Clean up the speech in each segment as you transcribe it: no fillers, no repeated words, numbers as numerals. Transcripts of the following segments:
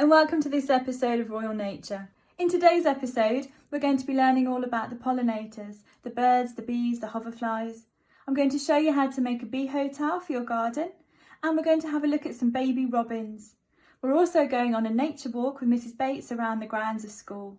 and welcome to this episode of Royal Nature. In today's episode, we're going to be learning all about the pollinators, the birds, the bees, the hoverflies. I'm going to show you how to make a bee hotel for your garden, and we're going to have a look at some baby robins. We're also going on a nature walk with Mrs. Bates around the grounds of school.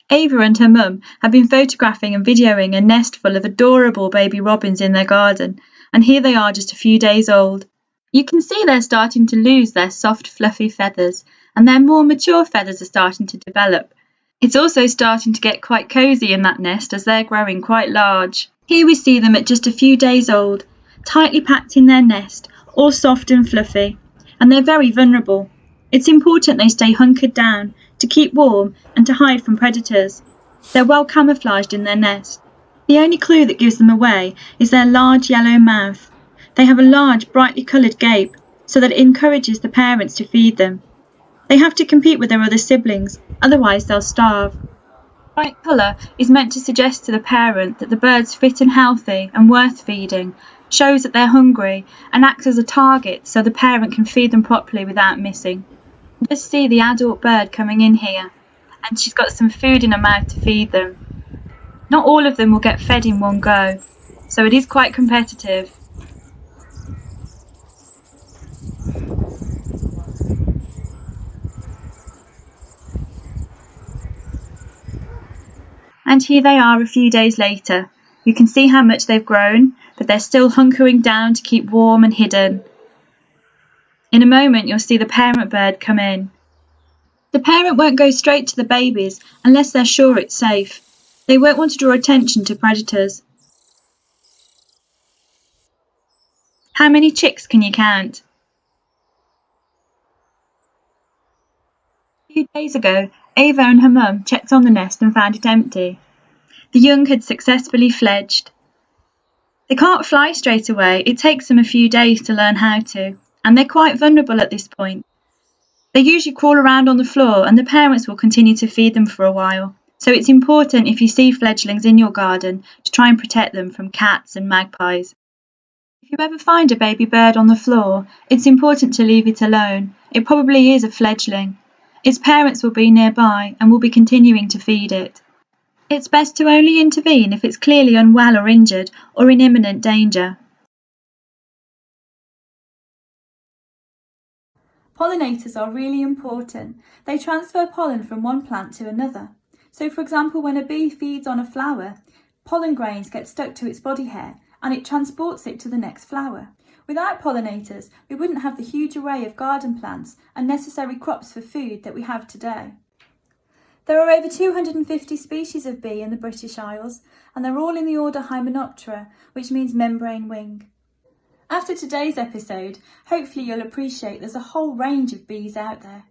Ava and her mum have been photographing and videoing a nest full of adorable baby robins in their garden, and here they are just a few days old. You can see they're starting to lose their soft fluffy feathers, and their more mature feathers are starting to develop. It's also starting to get quite cosy in that nest as they're growing quite large. Here we see them at just a few days old, tightly packed in their nest, all soft and fluffy, and they're very vulnerable. It's important they stay hunkered down to keep warm and to hide from predators. They're well camouflaged in their nest. The only clue that gives them away is their large yellow mouth. They have a large, brightly coloured gape, so that it encourages the parents to feed them. They have to compete with their other siblings, otherwise they'll starve. Bright colour is meant to suggest to the parent that the bird's fit and healthy and worth feeding, shows that they're hungry, and acts as a target so the parent can feed them properly without missing. Just see the adult bird coming in here, and she's got some food in her mouth to feed them. Not all of them will get fed in one go, so it is quite competitive. And here they are a few days later. You can see how much they've grown, but they're still hunkering down to keep warm and hidden. In a moment you'll see the parent bird come in. The parent won't go straight to the babies unless they're sure it's safe. They won't want to draw attention to predators. How many chicks can you count? A few days ago, Ava and her mum checked on the nest and found it empty. The young had successfully fledged. They can't fly straight away, it takes them a few days to learn how to, and they're quite vulnerable at this point. They usually crawl around on the floor and the parents will continue to feed them for a while, so it's important if you see fledglings in your garden to try and protect them from cats and magpies. If you ever find a baby bird on the floor, it's important to leave it alone. It probably is a fledgling. Its parents will be nearby and will be continuing to feed it. It's best to only intervene if it's clearly unwell or injured or in imminent danger. Pollinators are really important. They transfer pollen from one plant to another. So for example, when a bee feeds on a flower, pollen grains get stuck to its body hair and it transports it to the next flower. Without pollinators, we wouldn't have the huge array of garden plants and necessary crops for food that we have today. There are over 250 species of bee in the British Isles, and they're all in the order Hymenoptera, which means membrane wing. After today's episode, hopefully you'll appreciate there's a whole range of bees out there.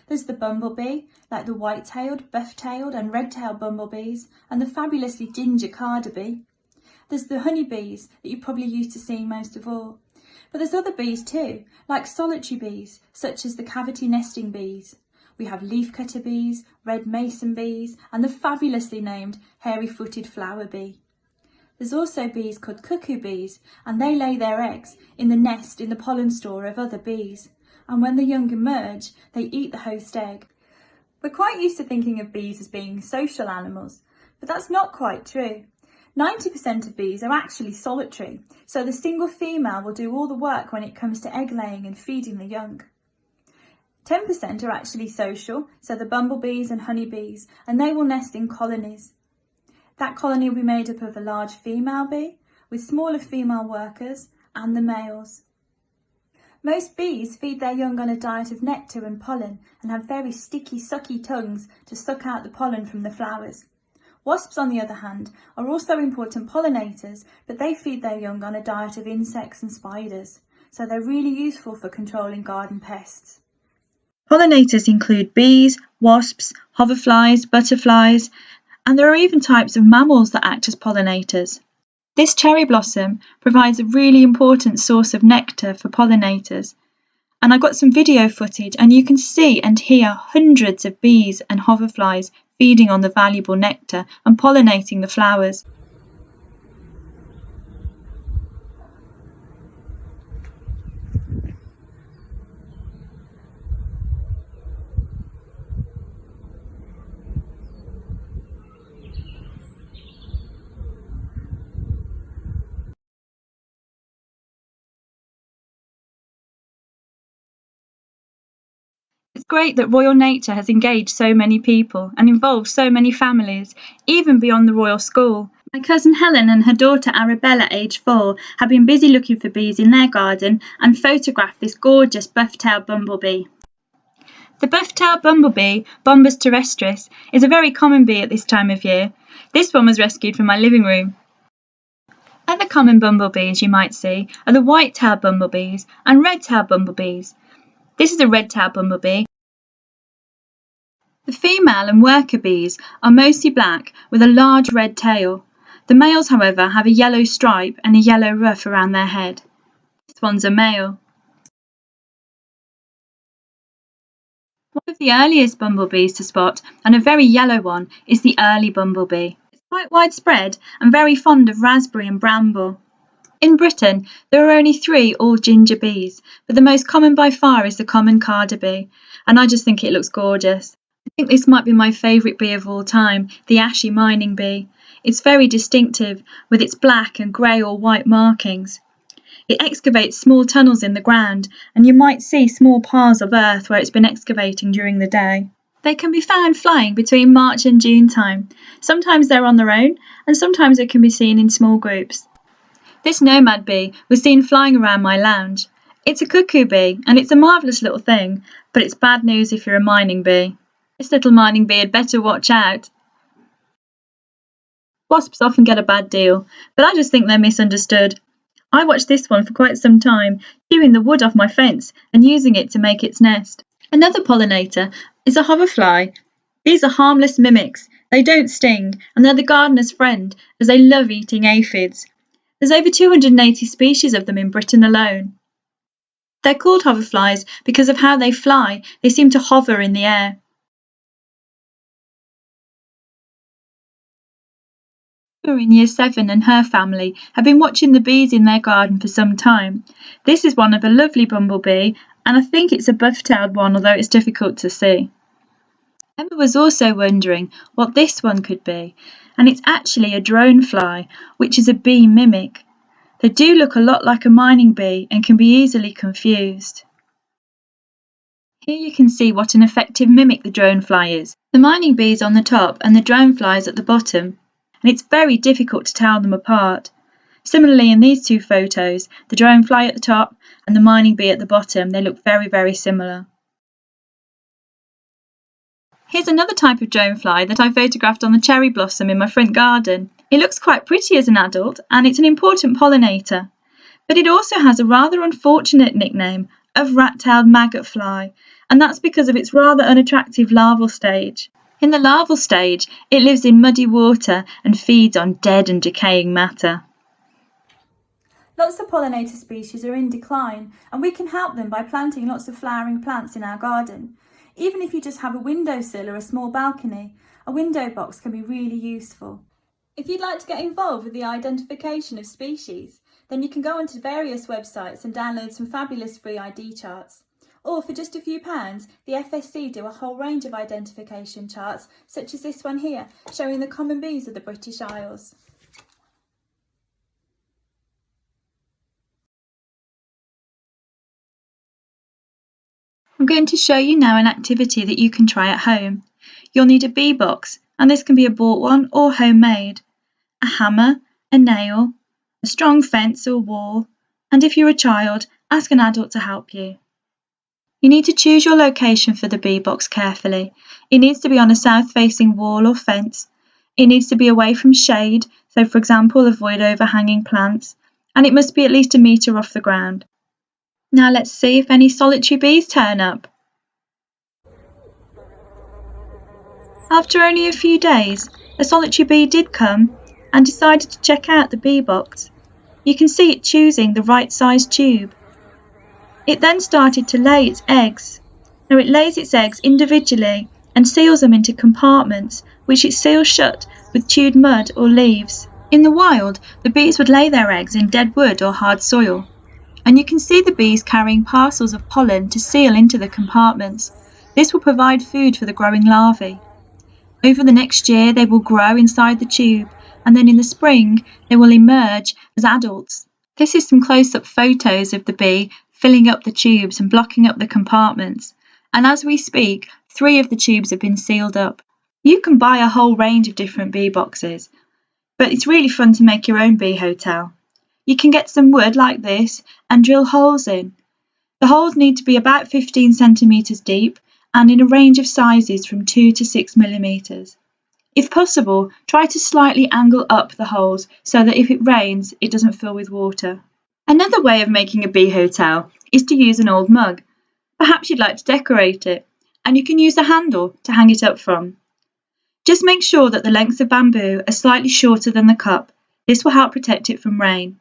There's the bumblebee, like the white-tailed, buff-tailed and red-tailed bumblebees, and the fabulously ginger carder bee. There's the honeybees that you're probably used to seeing most of all. But there's other bees too, like solitary bees, such as the cavity nesting bees. We have leafcutter bees, red mason bees, and the fabulously named hairy-footed flower bee. There's also bees called cuckoo bees, and they lay their eggs in the nest in the pollen store of other bees. And when the young emerge, they eat the host egg. We're quite used to thinking of bees as being social animals, but that's not quite true. 90% of bees are actually solitary, so the single female will do all the work when it comes to egg laying and feeding the young. 10% are actually social, so the bumblebees and honeybees, and they will nest in colonies. That colony will be made up of a large female bee, with smaller female workers, and the males. Most bees feed their young on a diet of nectar and pollen, and have very sticky, sucky tongues to suck out the pollen from the flowers. Wasps, on the other hand, are also important pollinators, but they feed their young on a diet of insects and spiders, so they're really useful for controlling garden pests. Pollinators include bees, wasps, hoverflies, butterflies, and there are even types of mammals that act as pollinators. This cherry blossom provides a really important source of nectar for pollinators, and I got some video footage and you can see and hear hundreds of bees and hoverflies feeding on the valuable nectar and pollinating the flowers. It's great that Royal Nature has engaged so many people and involved so many families, even beyond the Royal School. My cousin Helen and her daughter Arabella, aged 4, have been busy looking for bees in their garden and photographed this gorgeous buff-tailed bumblebee. The buff-tailed bumblebee, Bombus terrestris, is a very common bee at this time of year. This one was rescued from my living room. Other common bumblebees you might see are the white-tailed bumblebees and red-tailed bumblebees. This is a red-tailed bumblebee. The female and worker bees are mostly black with a large red tail. The males, however, have a yellow stripe and a yellow ruff around their head. This one's a male. One of the earliest bumblebees to spot, and a very yellow one, is the early bumblebee. It's quite widespread and very fond of raspberry and bramble. In Britain, there are only 3 all ginger bees, but the most common by far is the common carder bee, and I just think it looks gorgeous. I think this might be my favourite bee of all time, the ashy mining bee. It's very distinctive, with its black and grey or white markings. It excavates small tunnels in the ground, and you might see small piles of earth where it's been excavating during the day. They can be found flying between March and June time. Sometimes they're on their own, and sometimes they can be seen in small groups. This nomad bee was seen flying around my lounge. It's a cuckoo bee, and it's a marvellous little thing, but it's bad news if you're a mining bee. This little mining bee had better watch out. Wasps often get a bad deal, but I just think they're misunderstood. I watched this one for quite some time, chewing the wood off my fence and using it to make its nest. Another pollinator is a hoverfly. These are harmless mimics. They don't sting, and they're the gardener's friend, as they love eating aphids. There's over 280 species of them in Britain alone. They're called hoverflies because of how they fly. They seem to hover in the air. In Year 7 and her family have been watching the bees in their garden for some time. This is one of a lovely bumblebee, and I think it's a buff-tailed one, although it's difficult to see. Emma was also wondering what this one could be, and it's actually a dronefly, which is a bee mimic. They do look a lot like a mining bee and can be easily confused. Here you can see what an effective mimic the dronefly is. The mining bee is on the top and the dronefly is at the bottom, and it's very difficult to tell them apart. Similarly, in these 2 photos, the dronefly at the top and the mining bee at the bottom, they look very, very similar. Here's another type of dronefly that I photographed on the cherry blossom in my front garden. It looks quite pretty as an adult, and it's an important pollinator, but it also has a rather unfortunate nickname of rat-tailed maggot fly, and that's because of its rather unattractive larval stage. In the larval stage, it lives in muddy water and feeds on dead and decaying matter. Lots of pollinator species are in decline, and we can help them by planting lots of flowering plants in our garden. Even if you just have a windowsill or a small balcony, a window box can be really useful. If you'd like to get involved with the identification of species, then you can go onto various websites and download some fabulous free ID charts. Or for just a few pounds, the FSC do a whole range of identification charts, such as this one here, showing the common bees of the British Isles. I'm going to show you now an activity that you can try at home. You'll need a bee box, and this can be a bought one or homemade, a hammer, a nail, a strong fence or wall, and if you're a child, ask an adult to help you. You need to choose your location for the bee box carefully. It needs to be on a south-facing wall or fence. It needs to be away from shade, so for example, avoid overhanging plants, and it must be at least 1 metre off the ground. Now let's see if any solitary bees turn up. After only a few days, a solitary bee did come and decided to check out the bee box. You can see it choosing the right size tube. It then started to lay its eggs. Now it lays its eggs individually and seals them into compartments, which it seals shut with chewed mud or leaves. In the wild, the bees would lay their eggs in dead wood or hard soil, and you can see the bees carrying parcels of pollen to seal into the compartments. This will provide food for the growing larvae. Over the next year, they will grow inside the tube, and then in the spring, they will emerge as adults. This is some close-up photos of the bee filling up the tubes and blocking up the compartments, and as we speak, 3 of the tubes have been sealed up. You can buy a whole range of different bee boxes, but it's really fun to make your own bee hotel. You can get some wood like this and drill holes in. The holes need to be about 15 centimetres deep and in a range of sizes from 2 to 6 millimetres. If possible, try to slightly angle up the holes so that if it rains, it doesn't fill with water. Another way of making a bee hotel is to use an old mug. Perhaps you'd like to decorate it, and you can use a handle to hang it up from. Just make sure that the lengths of bamboo are slightly shorter than the cup. This will help protect it from rain.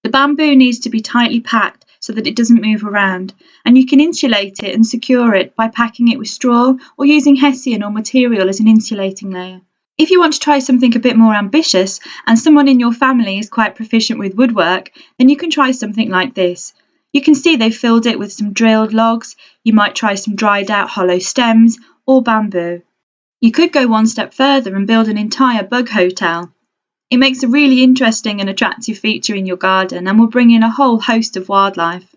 The bamboo needs to be tightly packed so that it doesn't move around, and you can insulate it and secure it by packing it with straw or using hessian or material as an insulating layer. If you want to try something a bit more ambitious and someone in your family is quite proficient with woodwork, then you can try something like this. You can see they've filled it with some drilled logs. You might try some dried out hollow stems or bamboo. You could go one step further and build an entire bug hotel. It makes a really interesting and attractive feature in your garden and will bring in a whole host of wildlife.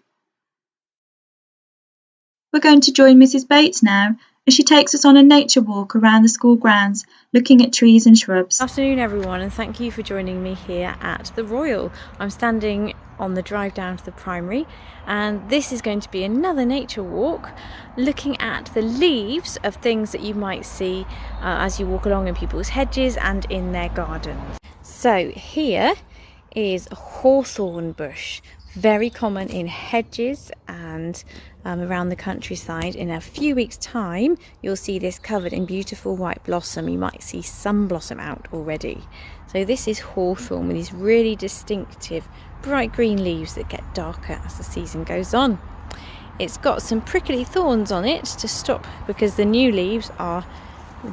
We're going to join Mrs. Bates now as she takes us on a nature walk around the school grounds, looking at trees and shrubs. Good afternoon everyone, and thank you for joining me here at the Royal. I'm standing on the drive down to the primary, and this is going to be another nature walk looking at the leaves of things that you might see as you walk along in people's hedges and in their gardens. So here is a hawthorn bush, very common in hedges and around the countryside. In a few weeks' time, you'll see this covered in beautiful white blossom. You might see some blossom out already. So this is hawthorn with these really distinctive bright green leaves that get darker as the season goes on. It's got some prickly thorns on it to stop, because the new leaves are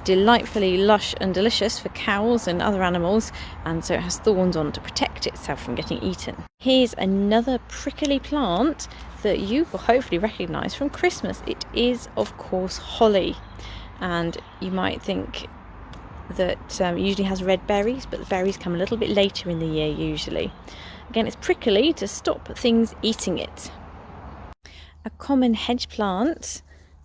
delightfully lush and delicious for cows and other animals, and so it has thorns on to protect itself from getting eaten. Here's another prickly plant that you will hopefully recognise from Christmas. It is, of course, holly, and you might think that it usually has red berries, but the berries come a little bit later in the year usually. Again, it's prickly to stop things eating it. A common hedge plant,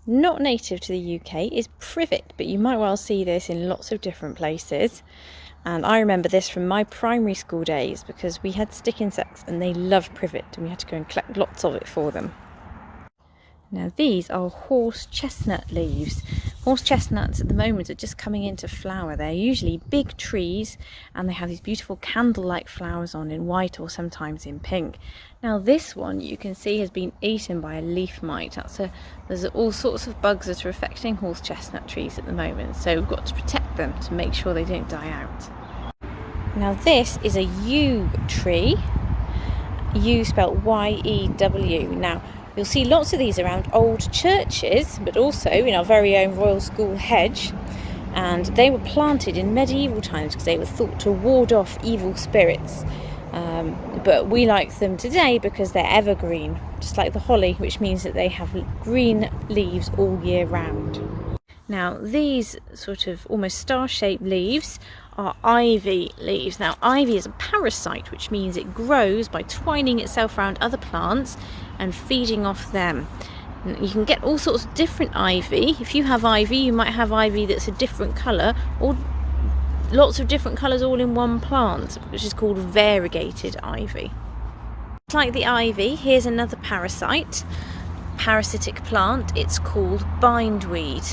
not native to the UK, is privet, but you might well see this in lots of different places. And I remember this from my primary school days because we had stick insects and they loved privet, and we had to go and collect lots of it for them. Now these are horse chestnut leaves. Horse chestnuts at the moment are just coming into flower. They're usually big trees and they have these beautiful candle-like flowers on in white or sometimes in pink. Now this one you can see has been eaten by a leaf mite. There's all sorts of bugs that are affecting horse chestnut trees at the moment, so we've got to protect them to make sure they don't die out. Now this is a yew tree, yew spelled Y-E-W. Now you'll see lots of these around old churches, but also in our very own Royal School hedge. And they were planted in medieval times because they were thought to ward off evil spirits. But we like them today because they're evergreen, just like the holly, which means that they have green leaves all year round. Now these sort of almost star-shaped leaves are ivy leaves. Now ivy is a parasite, which means it grows by twining itself around other plants and feeding off them. You can get all sorts of different ivy. If you have ivy, you might have ivy that's a different colour, or lots of different colours all in one plant, which is called variegated ivy. Like the ivy, here's another parasite, parasitic plant. It's called bindweed,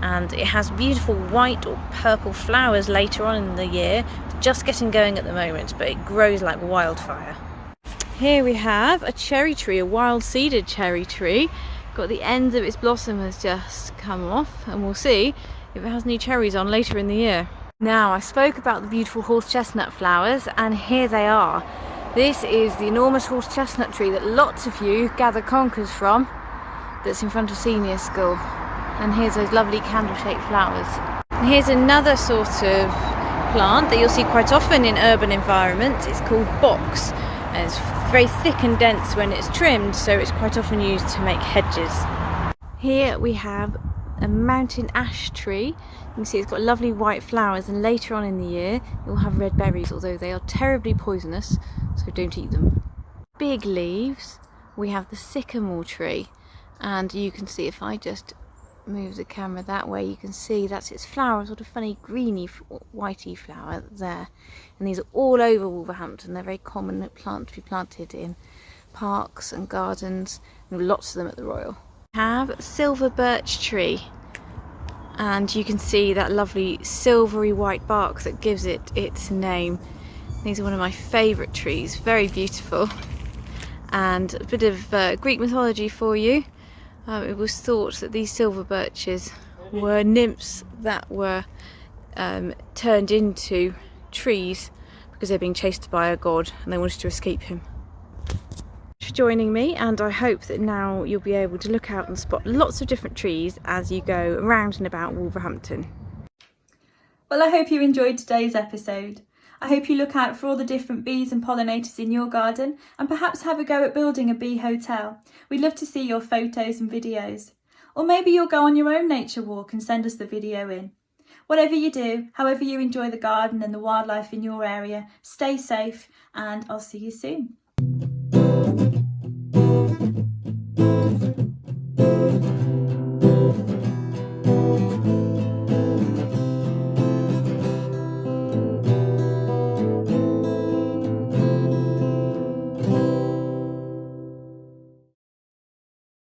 and it has beautiful white or purple flowers later on in the year. It's just getting going at the moment, but it grows like wildfire. Here we have a cherry tree, a wild seeded cherry tree. Got the ends of its blossom has just come off, and we'll see if it has any cherries on later in the year. Now, I spoke about the beautiful horse chestnut flowers, and here they are. This is the enormous horse chestnut tree that lots of you gather conkers from, that's in front of senior school. And here's those lovely candle-shaped flowers. And here's another sort of plant that you'll see quite often in urban environments. It's called box. And it's very thick and dense when it's trimmed, so it's quite often used to make hedges. Here we have a mountain ash tree. You can see it's got lovely white flowers, and later on in the year you'll have red berries, although they are terribly poisonous, so don't eat them. Big leaves. We have the sycamore tree, And you can see, if I just move the camera that way, you can see that's its flower, sort of funny greeny whitey flower there. And these are all over Wolverhampton. They're very common plant to be planted in parks and gardens, and lots of them at the Royal. We have silver birch tree, and you can see that lovely silvery white bark that gives it its name. These are one of my favourite trees, very beautiful. And a bit of Greek mythology for you. It was thought that these silver birches were nymphs that were turned into trees because they're being chased by a god and they wanted to escape him. Thanks for joining me, and I hope that now you'll be able to look out and spot lots of different trees as you go around and about Wolverhampton. Well, I hope you enjoyed today's episode. I hope you look out for all the different bees and pollinators in your garden and perhaps have a go at building a bee hotel. We'd love to see your photos and videos. Or maybe you'll go on your own nature walk and send us the video in. Whatever you do, however you enjoy the garden and the wildlife in your area, stay safe, and I'll see you soon.